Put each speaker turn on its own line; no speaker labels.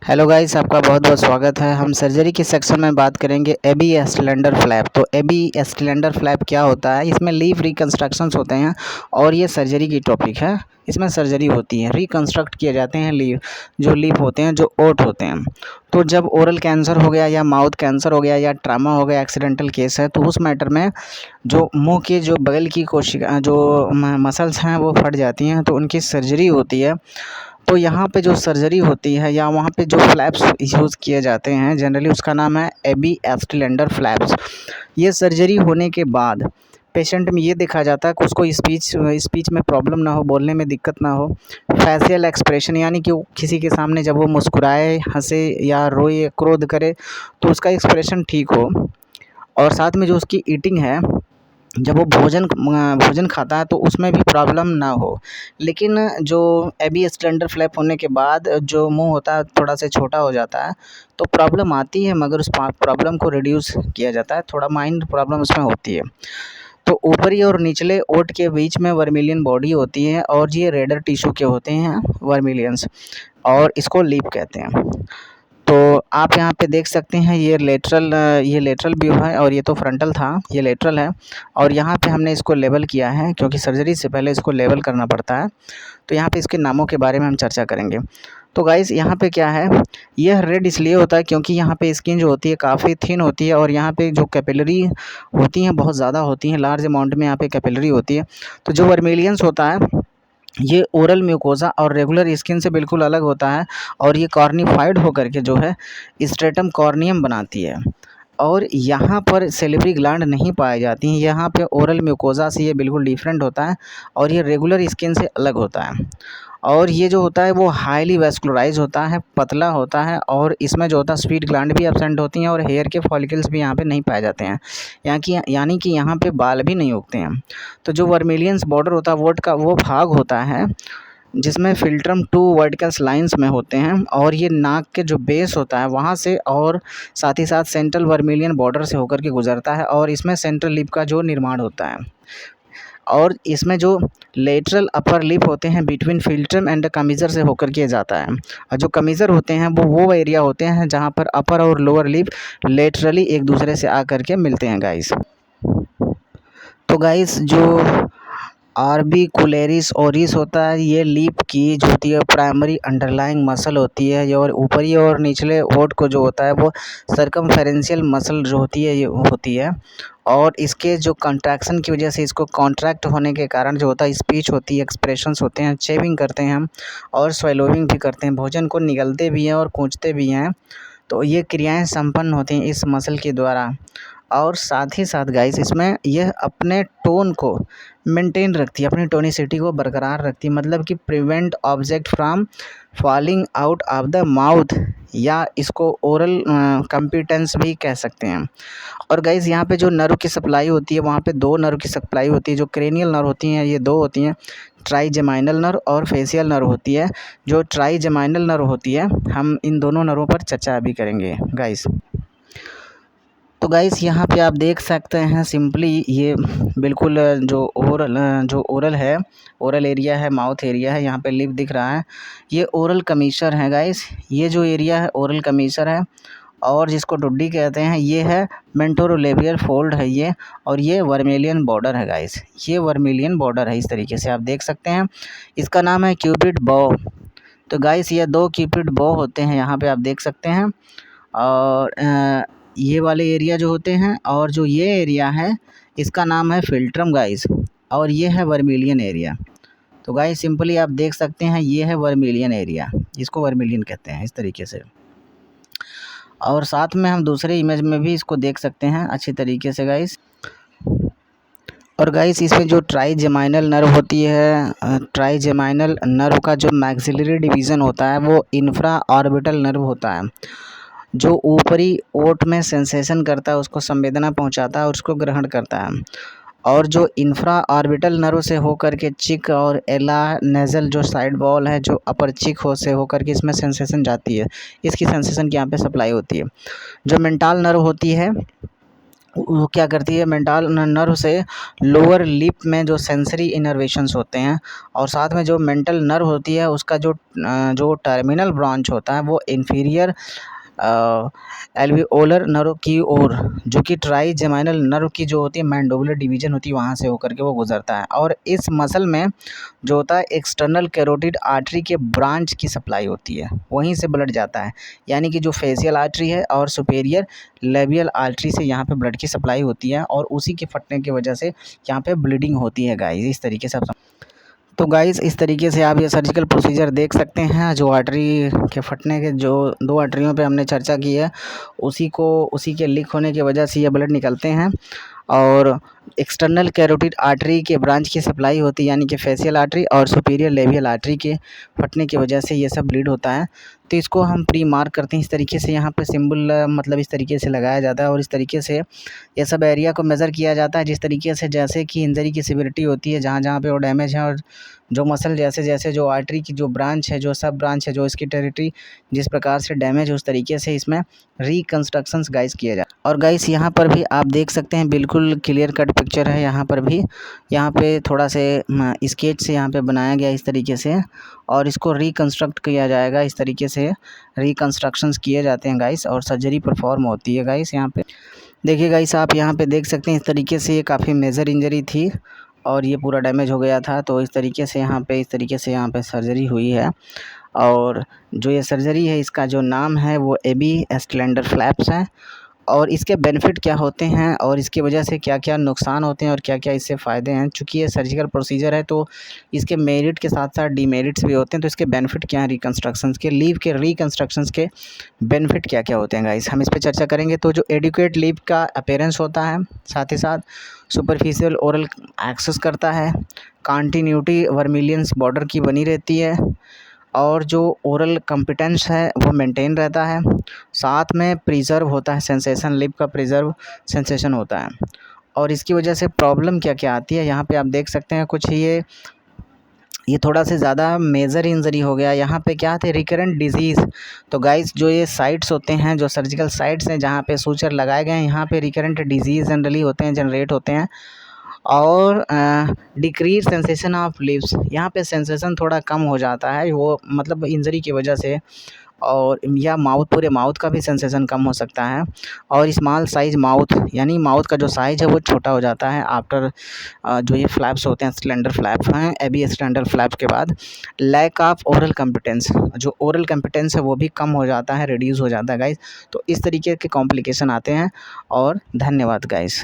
Hello guys, आपका बहुत बहुत स्वागत है। हम सर्जरी के सेक्शन में बात करेंगे एबी सिलेंडर फ्लैप। तो एबी सिलेंडर फ्लैप क्या होता है? इसमें लीफ रिकंस्ट्रक्शंस होते हैं और ये सर्जरी की टॉपिक है। इसमें सर्जरी होती है, रिकंस्ट्रक्ट किए जाते हैं लीफ होते हैं, जो ओट होते हैं। तो जब ओरल कैंसर हो गया या माउथ कैंसर हो गया या ट्रामा हो गया, एक्सीडेंटल केस है, तो उस मैटर में जो मुंह के जो बगल की कोशिका जो मसल्स हैं वो फट जाती हैं, तो उनकी सर्जरी होती है। तो यहाँ पे जो सर्जरी होती है या वहाँ पे जो फ्लैप्स यूज़ किए जाते हैं, जनरली उसका नाम है एबी सिलेंडर फ्लैप्स। ये सर्जरी होने के बाद पेशेंट में ये देखा जाता है कि उसको स्पीच में प्रॉब्लम ना हो, बोलने में दिक्कत ना हो। फेशियल एक्सप्रेशन यानी कि वो किसी के सामने जब वो मुस्कुराए, हंसे या रोए, क्रोध करे, तो उसका एक्सप्रेशन ठीक हो। और साथ में जो उसकी ईटिंग है, जब वो भोजन खाता है, तो उसमें भी प्रॉब्लम ना हो। लेकिन जो एबी सिलेंडर फ्लैप होने के बाद जो मुंह होता है थोड़ा सा छोटा हो जाता है, तो प्रॉब्लम आती है, मगर उस प्रॉब्लम को रिड्यूस किया जाता है। थोड़ा माइनर प्रॉब्लम उसमें होती है। तो ऊपरी और निचले ओट के बीच में वर्मिलियन बॉडी होती है और ये रेडर टिश्यू के होते हैं वर्मिलियंस, और इसको लीप कहते हैं। तो आप यहाँ पे देख सकते हैं ये लेटरल व्यू है और ये तो फ्रंटल था, ये लेटरल है। और यहाँ पे हमने इसको लेवल किया है क्योंकि सर्जरी से पहले इसको लेवल करना पड़ता है। तो यहाँ पे इसके नामों के बारे में हम चर्चा करेंगे। तो गाइस, यहाँ पे क्या है, यह रेड इसलिए होता है क्योंकि यहाँ पे स्किन जो होती है काफ़ी थिन होती है और यहाँ पे जो कैपिलरी होती हैं बहुत ज़्यादा होती हैं, लार्ज अमाउंट में यहाँ पे कैपिलरी होती है। तो जो वर्मिलियंस होता है, ये ओरल म्यूकोसा और रेगुलर स्किन से बिल्कुल अलग होता है और ये कॉर्निफाइड होकर के जो है स्ट्रेटम कॉर्नियम बनाती है। और यहाँ पर सेलिब्री ग्लैंड नहीं पाई जाती हैं, यहाँ पे ओरल म्यूकोसा से ये बिल्कुल डिफरेंट होता है और ये रेगुलर स्किन से अलग होता है। और ये जो होता है वो हाईली वैस्कुलराइज होता है, पतला होता है, और इसमें जो होता है स्वीट ग्लैंड भी एब्सेंट होती हैं और हेयर के फॉलिकल्स भी यहाँ पे नहीं पाए जाते हैं, यानी कि यहाँ पे बाल भी नहीं उगते हैं। तो जो वर्मिलियंस बॉर्डर होता है वोट का वो भाग होता है जिसमें फिल्ट्रम 2 वर्टिकल्स लाइंस में होते हैं, और ये नाक के जो बेस होता है वहाँ से, और साथ ही साथ सेंट्रल वर्मिलियन बॉर्डर से होकर के गुजरता है, और इसमें सेंट्रल लिप का जो निर्माण होता है। और इसमें जो लेटरल अपर लिप होते हैं बिटवीन फिल्ट्रम एंड कमीजर से होकर के जाता है, और जो कमीजर होते हैं वो एरिया होते हैं जहाँ पर अपर और लोअर लिप लेटरली एक दूसरे से आकर के मिलते हैं गाइस। तो गाइस, जो ऑर्बिकुलरिस ओरिस होता है, ये लीप की जो होती है प्राइमरी अंडरलाइंग मसल होती है, और ऊपरी और निचले ओट को जो होता है वो सर्कमफेरेंशियल मसल जो होती है ये होती है। और इसके जो कंट्रैक्शन की वजह से, इसको कॉन्ट्रैक्ट होने के कारण जो होता है स्पीच होती है, एक्सप्रेशंस होते हैं, चेविंग करते हैं हम, और स्वेलोविंग भी करते हैं, भोजन को निगलते भी हैं और कूचते भी हैं। तो ये क्रियाएं संपन्न होती हैं इस मसल के द्वारा। और साथ ही साथ गाइस, इसमें यह अपने टोन को मेंटेन रखती है, अपनी टोनिसिटी को बरकरार रखती है, मतलब कि prevent object from falling out of the mouth, या इसको ओरल कंपिटेंस भी कह सकते हैं। और गाइस, यहाँ पे जो नर्व की सप्लाई होती है, वहाँ पे दो नर्व की सप्लाई होती है। जो क्रेनियल नर्व होती हैं ये दो होती हैं, ट्राइजेमाइनल नर्व और फेशियल नर्व होती है। जो ट्राइजेमाइनल नर्व होती है, हम इन दोनों नर्वों पर चर्चा भी करेंगे गाइस। तो गाइस, यहाँ पे आप देख सकते हैं सिंपली ये बिल्कुल जो ओरल है, ओरल एरिया है, माउथ एरिया है, यहाँ पे लिप दिख रहा है, ये ओरल कमीशर है गाइस। ये जो एरिया है ओरल कमीशर है, और जिसको डुड्डी कहते हैं, ये है मेंटोरोलेबियल फोल्ड है ये, और ये वर्मिलियन बॉर्डर है गाइस। ये वर्मिलियन बॉर्डर है, इस तरीके से आप देख सकते हैं। इसका नाम है क्यूपिड बो। तो गाइस, ये दो क्यूपिड बो होते हैं, यहाँ पे आप देख सकते हैं। और ये वाले एरिया जो होते हैं, और जो ये एरिया है इसका नाम है फिल्ट्रम गाइस, और ये है वर्मिलियन एरिया। तो गाइस, सिंपली आप देख सकते हैं ये है वर्मिलियन एरिया, जिसको वर्मिलियन कहते हैं, इस तरीके से। और साथ में हम दूसरे इमेज में भी इसको देख सकते हैं अच्छी तरीके से गाइस। और गाइस, इसमें जो ट्राइजेमाइनल नर्व होती है, ट्राइजेमाइनल नर्व का जो मैक्सिलरी डिवीज़न होता है वो इंफ्रा ऑर्बिटल नर्व होता है, जो ऊपरी ओट में सेंसेशन करता है, उसको संवेदना पहुंचाता है और उसको ग्रहण करता है। और जो इंफ्रा ऑर्बिटल नर्व से होकर के चिक और एला नेजल जो साइड वॉल है, जो अपर चिक हो से होकर के इसमें सेंसेशन जाती है, इसकी सेंसेशन की यहाँ पे सप्लाई होती है। जो मेंटाल नर्व होती है वो क्या करती है, मेंटल नर्व से लोअर लिप में जो सेंसरी इनर्वेशंस होते हैं, और साथ में जो मेंटल नर्व होती है उसका जो टर्मिनल ब्रांच होता है वो इंफीरियर एल्वियोलर नर्व की ओर, जो कि ट्राइजेमिनल नर्व की जो होती है मैंडिबुलर डिवीजन होती है वहाँ से होकर के वो गुजरता है। और इस मसल में जो होता है एक्सटर्नल कैरोटिड आर्टरी के ब्रांच की सप्लाई होती है, वहीं से ब्लड जाता है। यानी कि जो फेशियल आर्टरी है और सुपेरियर लेबियल आर्टरी से यहाँ पे ब्लड की सप्लाई होती है, और उसी के फटने की वजह से यहाँ पे ब्लीडिंग होती है गाइस। इस तरीके से आप तो गाइस इस तरीके से आप ये सर्जिकल प्रोसीजर देख सकते हैं। जो आर्टरी के फटने के जो 2 आर्टरियों पे हमने चर्चा की है, उसी के लीक होने की वजह से ये ब्लड निकलते हैं, और एक्सटर्नल कैरोटिड आर्टरी के ब्रांच की सप्लाई होती है, यानी कि फेशियल आर्टरी और सुपीरियर लेबियल आर्टरी के फटने की वजह से ये सब ब्लीड होता है। तो इसको हम प्री मार्क करते हैं इस तरीके से, यहाँ पे सिंबल मतलब इस तरीके से लगाया जाता है, और इस तरीके से ये सब एरिया को मेज़र किया जाता है, जिस तरीके से जैसे कि इंजरी की सिविरिटी होती है, जहाँ जहाँ पे वो डैमेज है, और जो मसल जैसे जैसे जो आर्टरी की जो ब्रांच है, जो सब ब्रांच है, जो इसकी टेरिटरी जिस प्रकार से डैमेज है, उस तरीके से इसमें रिकंस्ट्रक्शंस गाइस किया जाए। और गाइस यहाँ पर भी आप देख सकते हैं बिल्कुल क्लियर कट पिक्चर है। यहाँ पर भी यहाँ पे थोड़ा से स्केच से यहाँ पे बनाया गया इस तरीके से, और इसको रिकंस्ट्रक्ट किया जाएगा। इस तरीके से रिकंस्ट्रक्शंस किए जाते हैं गाइस, और सर्जरी परफॉर्म होती है गाइस। यहाँ पे देखिए गाइस, आप यहाँ पे देख सकते हैं इस तरीके से ये काफ़ी मेजर इंजरी थी, और ये पूरा डैमेज हो गया था। तो इस तरीके से यहाँ पे सर्जरी हुई है, और जो ये सर्जरी है इसका जो नाम है वो एबी एस्टेलेंडर फ्लैप्स है। और इसके बेनिफिट क्या होते हैं, और इसकी वजह से क्या क्या नुकसान होते हैं, और क्या क्या इससे फ़ायदे हैं। चूँकि ये सर्जिकल प्रोसीजर है तो इसके मेरिट के साथ साथ डीमेरिट्स भी होते हैं। तो इसके बेनिफिट क्या हैं रिकंस्ट्रक्शंस के, लीव के रिकंस्ट्रक्शंस के बेनिफिट क्या क्या होते हैं गाइस, हम इस पर चर्चा करेंगे। तो जो एडिक्वेट लीव का अपीयरेंस होता है, साथ ही साथ सुपरफिशियल ओरल एक्सेस करता है, कंटिन्यूटी वर्मिलियंस बॉर्डर की बनी रहती है, और जो ओरल कॉम्पिटेंस है वो मेंटेन रहता है। साथ में प्रिजर्व होता है सेंसेशन, लिप का प्रिजर्व सेंसेशन होता है। और इसकी वजह से प्रॉब्लम क्या क्या आती है, यहाँ पे आप देख सकते हैं कुछ ये थोड़ा से ज़्यादा मेजर इंजरी हो गया। यहाँ पे क्या थे, रिकरेंट डिजीज़। तो गाइस जो ये साइट्स होते हैं, जो सर्जिकल साइट्स हैं जहाँ पे सूचर लगाए गए हैं, यहाँ पे रिकरेंट डिजीज़ जनरली होते हैं, जनरेट होते हैं। और डिक्रीज सेंसेशन ऑफ लिप्स, यहाँ पे सेंसेशन थोड़ा कम हो जाता है, वो मतलब इंजरी की वजह से। और या पूरे माउथ का भी सेंसेशन कम हो सकता है। और स्मॉल साइज माउथ, यानी माउथ का जो साइज है वो छोटा हो जाता है आफ्टर जो ये फ्लैप्स होते हैं, सिलेंडर फ्लैप हैं, एबी सिलेंडर फ्लैप के बाद। लैक ऑफ ओरल कॉम्पिटेंस, जो ओरल कॉम्पिटेंस है वो भी कम हो जाता है, रिड्यूस हो जाता है गाइस। तो इस तरीके के कॉम्प्लिकेशन आते हैं। और धन्यवाद गाइस।